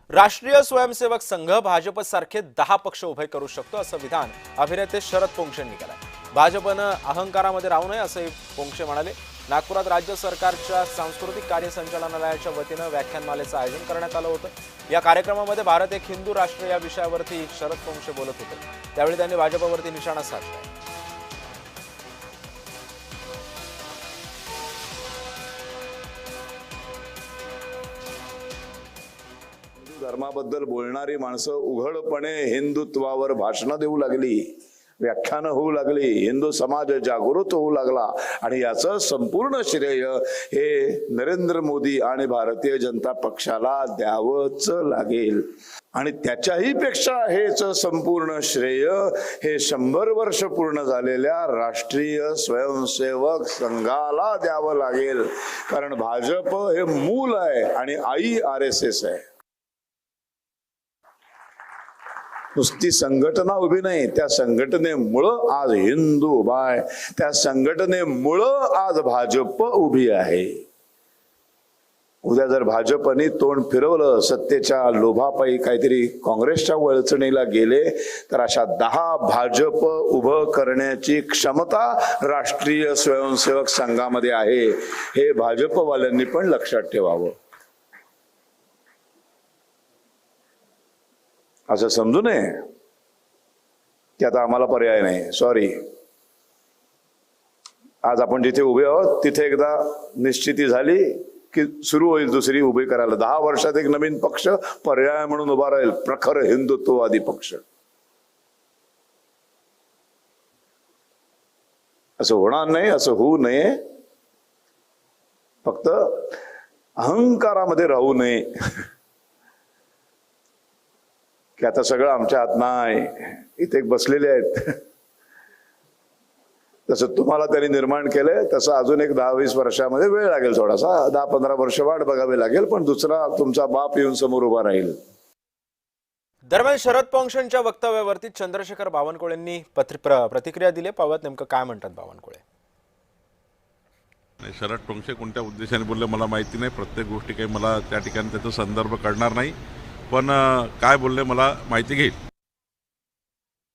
राष्ट्रीय स्वयंसेवक संघ भाजप सारखे 10 पक्ष उभे करू शकतो असं विधान अभिनेते शरद पोंक्षे यांनी केलं। भाजपनं अहंकारामध्ये राहू नये असंही पोंक्षे म्हणाले। नागपुरात राज्य सरकारच्या सांस्कृतिक कार्य संचालनालयाच्या वतीनं व्याख्यानमालेचं आयोजन करण्यात आलं होतं। या कार्यक्रमामध्ये भारत एक हिंदू राष्ट्र या विषयावरती शरद पोंक्षे बोलत होते। त्यावेळी त्यांनी भाजपवरती निशाणा साधला। धर्माबद्दल बोलणारी माणसं उघडपणे हिंदुत्वावर भाषणं देऊ लागली, व्याख्यानं होऊ लागली, हिंदू समाज जागृत होऊ लागला आणि याचं संपूर्ण श्रेय हे नरेंद्र मोदी आणि भारतीय जनता पक्षाला द्यावंच लागेल। आणि त्याच्याही पेक्षा हेच संपूर्ण श्रेय हे 100 वर्ष पूर्ण झालेल्या राष्ट्रीय स्वयंसेवक संघाला द्यावं लागेल, कारण भाजप हे मूल आहे आणि आई RSS आहे। नुसती संघटना उभी नाही, त्या संघटनेमुळं आज हिंदू उभा आहे, त्या संघटनेमुळं आज भाजप उभी आहे। उद्या जर भाजपने तोंड फिरवलं, सत्तेच्या लोभापायी काहीतरी काँग्रेसच्या वळचणीला गेले, तर अशा 10 भाजप उभं करण्याची क्षमता राष्ट्रीय स्वयंसेवक संघामध्ये आहे। हे भाजपवाल्यांनी पण लक्षात ठेवावं। असं समजू नये की आता आम्हाला पर्याय नाही, सॉरी। आज आपण जिथे उभे आहोत तिथे एकदा निश्चिती झाली की सुरू होईल दुसरी उभी करायला। 10 वर्षात एक नवीन पक्ष पर्याय म्हणून उभा राहील, प्रखर हिंदुत्ववादी पक्ष। असं होणार नाही, असं होऊ नये। फक्त अहंकारामध्ये राहू नये की आता सगळं आमच्या हात नाही। इथे बसलेले आहेत, तसं तुम्हाला त्यांनी निर्माण केलंय, तसं अजून एक 10-20 वर्षामध्ये वेळ लागेल, थोडासा 10-15 वर्ष वाट बघावी लागेल, पण दुसरा तुमचा बाप येऊन समोर उभा राहील। दरम्यान शरद पोंक्षेंच्या वक्तव्यावरती चंद्रशेखर बावनकुळेंनी प्रतिक्रिया दिली। पाहूयात नेमकं काय म्हणतात बावनकुळे। शरद पोंक्षे कोणत्या उद्देशाने बोलले मला माहिती नाही, प्रत्येक गोष्टी काही मला त्या ठिकाणी त्याचा संदर्भ कळणार नाही, पण काय बोलले मला माहिती घेईल।